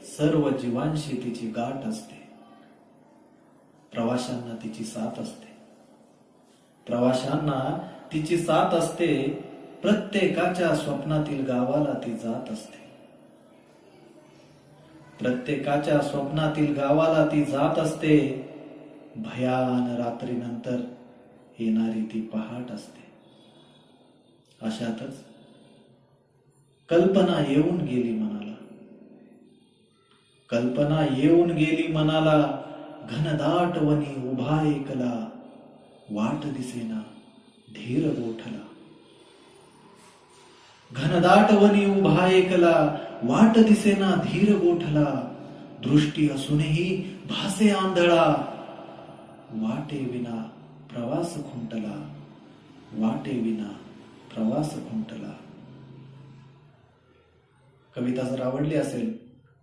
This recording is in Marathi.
सर्व जीवांशी तिची गाठ असते. प्रवाशांना तिची साथ असते. प्रवाशांना तिची साथ असते. प्रत्येकाच्या स्वप्नातील गावाला ती जात असते. प्रत्येकाच्या स्वप्नातील गावाला ती जात असते. भयान रात्रीनंतर येणारी ती पहाट असते. अशातच कल्पना येऊन गेली मनाला. कल्पना येऊन गेली मनाला. घनदाट वनी उभा एकला. वाट दिसेना धीर गोठला. घनदाट वनी उभा एकला. वाट दिसेना धीर गोठला. दृष्टी असूनही भासे आंधळा. वाटे विना प्रवास खुंटला. वाटे विना प्रवास खुंटला. कविता जर आवडली असेल